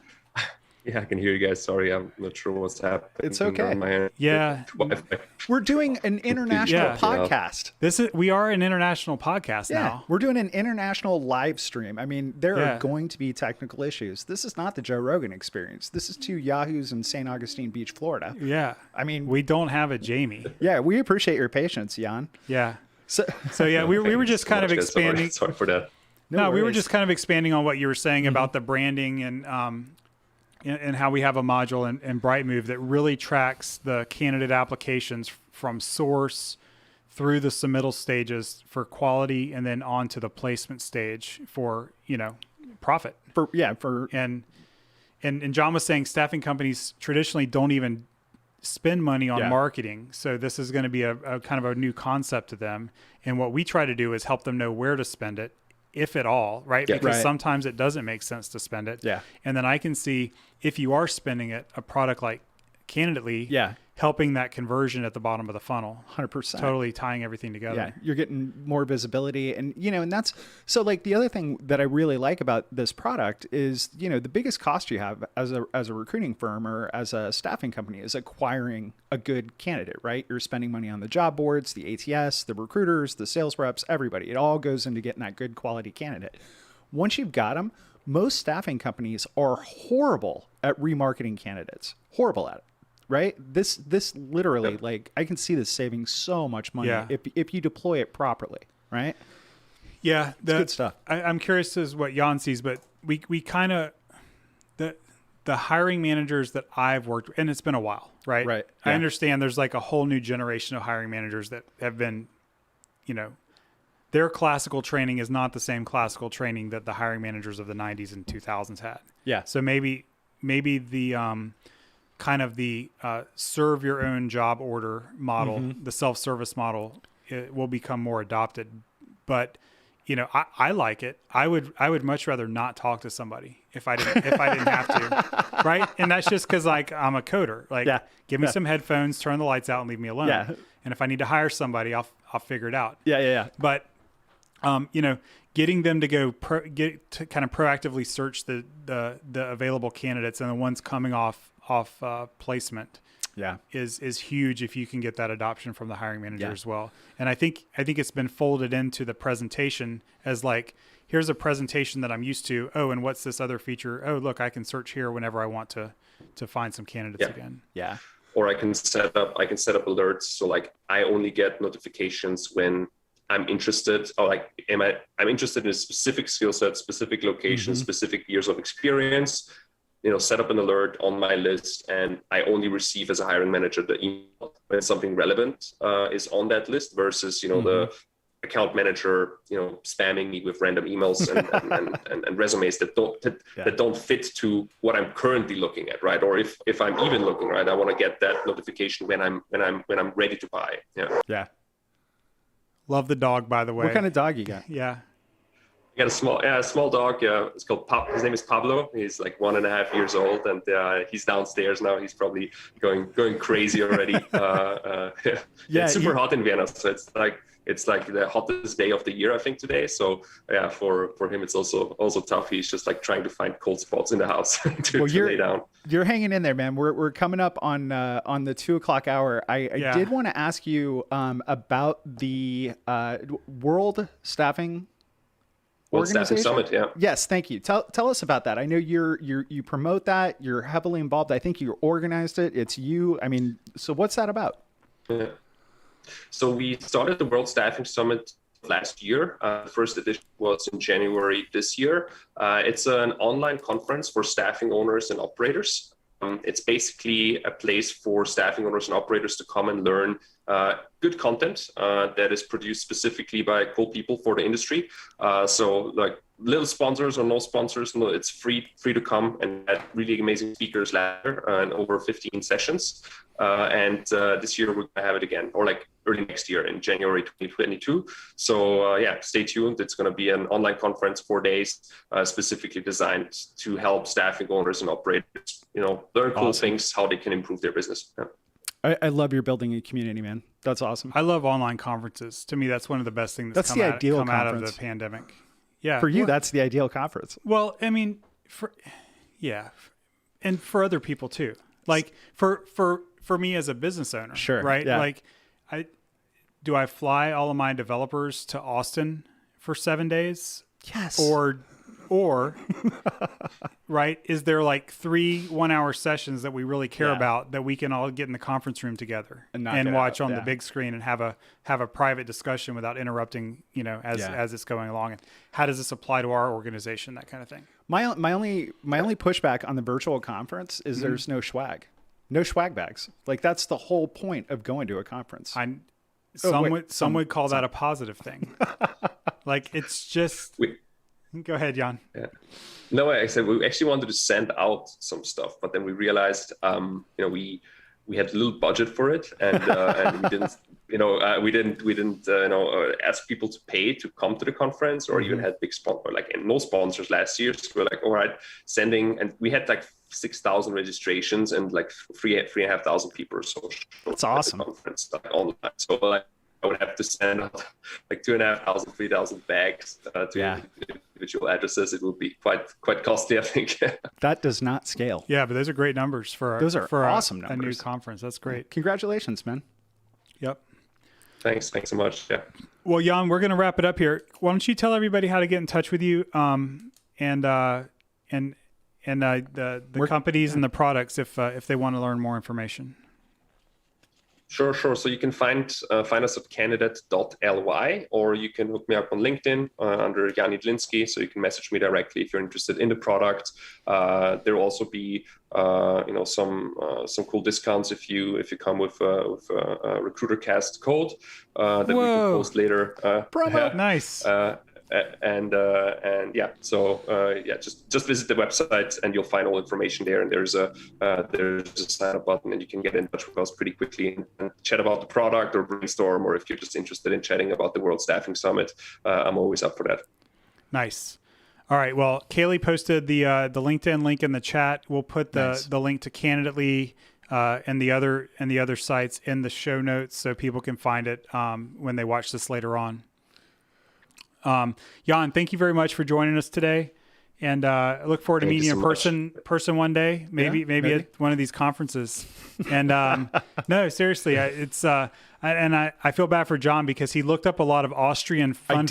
Yeah, I can hear you guys. Sorry, I'm not sure what's happening. It's okay. Yeah. We're doing an international podcast. We are an international podcast now. We're doing an international live stream. I mean, there are going to be technical issues. This is not the Joe Rogan experience. This is 2 Yahoos in St. Augustine Beach, Florida. Yeah. I mean, we don't have a Jamie. Yeah, we appreciate your patience, Jan. Yeah. So yeah, we were just kind of expanding. Sorry for that. No, we were just kind of expanding on what you were saying about the branding and how we have a module in Brightmove that really tracks the candidate applications from source through the submittal stages for quality and then on to the placement stage for, profit. And John was saying staffing companies traditionally don't even spend money on marketing. So this is going to be a kind of a new concept to them. And what we try to do is help them know where to spend it, if at all, right? Yeah. Because sometimes it doesn't make sense to spend it. Yeah. And then I can see if you are spending it, a product like Candidly, helping that conversion at the bottom of the funnel. 100%. Totally tying everything together. Yeah, you're getting more visibility. And, and that's, so like the other thing that I really like about this product is, the biggest cost you have as a recruiting firm or as a staffing company is acquiring a good candidate, right? You're spending money on the job boards, the ATS, the recruiters, the sales reps, everybody. It all goes into getting that good quality candidate. Once you've got them, most staffing companies are horrible at remarketing candidates. Horrible at it. Right? This literally, like, I can see this saving so much money if you deploy it properly, right? Yeah, it's good stuff. I'm curious as what Jan sees, but we kind of the hiring managers that I've worked with, and it's been a while, right? Right. I Yeah. understand there's like a whole new generation of hiring managers that have been, their classical training is not the same classical training that the hiring managers of the 90s and 2000s had. Yeah. So maybe the kind of the serve your own job order model, the self-service model, it will become more adopted. But I like it. I would much rather not talk to somebody if I didn't have to, right? And that's just because like I'm a coder. Like, give me some headphones, turn the lights out, and leave me alone. Yeah. And if I need to hire somebody, I'll figure it out. Yeah. But getting them to get to kind of proactively search the available candidates and the ones coming off placement is huge if you can get that adoption from the hiring manager as well. And I think it's been folded into the presentation as like, here's a presentation that I'm used to. Oh, and what's this other feature? Oh, look, I can search here whenever I want to find some candidates again. Yeah. Or I can set up alerts. So like I only get notifications when I'm interested, or like I'm interested in a specific skill set, specific location, specific years of experience. Set up an alert on my list, and I only receive as a hiring manager the email when something relevant is on that list versus the account manager spamming me with random emails and resumes that don't fit to what I'm currently looking at, right? Or if I'm even looking, right, I want to get that notification when I'm ready to buy. Yeah. Love the dog, by the way. What kind of dog you got? Yeah. I got a small dog. It's called his name is Pablo. He's like 1.5 years old, and he's downstairs now. He's probably going crazy already. It's super hot in Vienna, so it's like the hottest day of the year, I think, today. So yeah, for him it's also tough. He's just like trying to find cold spots in the house to lay down. You're hanging in there, man. We're coming up on the 2:00 hour. I did want to ask you about the World Staffing Summit, yeah. Yes, thank you. Tell us about that. I know you promote that. You're heavily involved. I think you organized it. It's you. I mean, so what's that about? Yeah. So we started the World Staffing Summit last year. The first edition was in January this year. It's an online conference for staffing owners and operators. It's basically a place for staffing owners and operators to come and learn good content that is produced specifically by cool people for the industry. So like little sponsors or no sponsors, it's free to come and had really amazing speakers last year and over 15 sessions. And this year we're going to have it again, or like early next year in January 2022. So stay tuned. It's going to be an online conference, 4 days, specifically designed to help staffing owners and operators, learn cool things, how they can improve their business. Yeah. I love your building a community, man. That's awesome. I love online conferences. To me, that's one of the best things that's come out of the pandemic. Yeah. For you, that's the ideal conference. Well, I mean, and for other people too. Like for me as a business owner, sure, right? Yeah. Like, do I fly all of my developers to Austin for 7 days? Yes. Or right? Is there like 3 1-hour sessions that we really care about that we can all get in the conference room together and watch on the big screen and have a private discussion without interrupting, as it's going along? And how does this apply to our organization? That kind of thing. My only pushback on the virtual conference is there's no swag bags. Like that's the whole point of going to a conference. Some would call that a positive thing. Like it's just. Go ahead, Jan. Yeah. No, I said we actually wanted to send out some stuff, but then we realized, we had little budget for it, and we didn't, ask people to pay to come to the conference, or even had big no sponsors last year. So we're like, all right, sending, and we had like 6,000 registrations and like 3,500 people or so. That's awesome. Conference online. So like, I would have to send out like 2,500, 3,000 bags to individual addresses. It would be quite costly, I think. That does not scale. Yeah, but those are great numbers for awesome numbers. A new conference. That's great. Congratulations, man. Yep. Thanks so much. Yeah. Well, Jan, we're going to wrap it up here. Why don't you tell everybody how to get in touch with you, and the companies and the products if they want to learn more information. Sure. So you can find us at candidate.ly, or you can hook me up on LinkedIn under Jedlinski. So you can message me directly if you're interested in the product. There will also be some cool discounts if you come with a RecruiterCast code that we can post later. Promo, nice. Just visit the website and you'll find all information there. And there's a sign up button, and you can get in touch with us pretty quickly and chat about the product or brainstorm, or if you're just interested in chatting about the World Staffing Summit, I'm always up for that. Nice. All right. Well, Kaylee posted the LinkedIn link in the chat. We'll put the link to Candidate.ly and the other sites in the show notes so people can find it when they watch this later on. Jan, thank you very much for joining us today. And I look forward to Thank meeting you you so in person one day, maybe at one of these conferences. And no, seriously, I feel bad for John because he looked up a lot of Austrian fun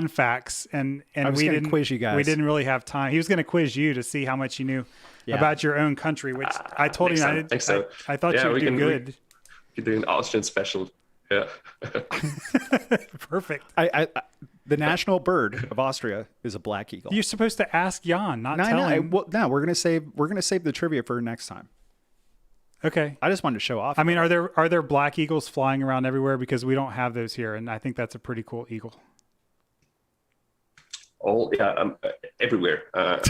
facts, and we didn't quiz you guys. We didn't really have time. He was going to quiz you to see how much you knew about your own country, which I told him I thought you would do good. We could do an Austrian special. Yeah. Perfect. The national bird of Austria is a black eagle. You're supposed to ask Jan, not tell him. Well, no, we're gonna save the trivia for next time. Okay. I just wanted to show off. I mean, are there black eagles flying around everywhere? Because we don't have those here, and I think that's a pretty cool eagle. Everywhere. There's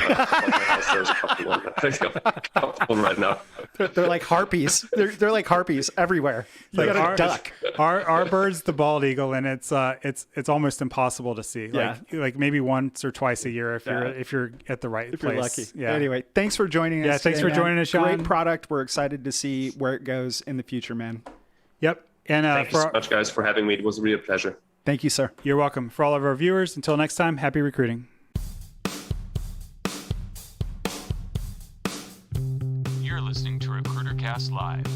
a couple right now. They're like harpies. They're like harpies everywhere. You got a duck. Our bird's the bald eagle, and it's almost impossible to see. Like maybe once or twice a year if you're at the right place. You're lucky. Yeah. Anyway, thanks for joining us. Yeah, thanks for joining us, Sean. Great product. We're excited to see where it goes in the future, man. Yep. And thank you so much, guys, for having me. It was a real pleasure. Thank you, sir. You're welcome. For all of our viewers, until next time, happy recruiting. You're listening to RecruiterCast Live.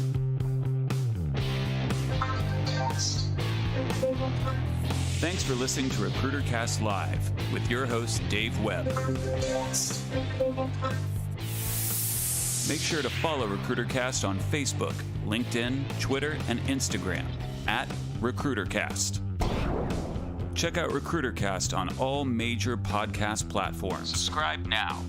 Thanks for listening to RecruiterCast Live with your host, Dave Webb. Make sure to follow RecruiterCast on Facebook, LinkedIn, Twitter, and Instagram @RecruiterCast. Check out RecruiterCast on all major podcast platforms. Subscribe now.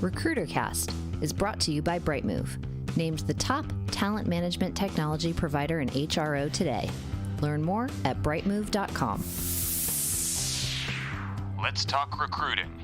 RecruiterCast is brought to you by Brightmove, named the top talent management technology provider in HRO today. Learn more at brightmove.com. Let's talk recruiting.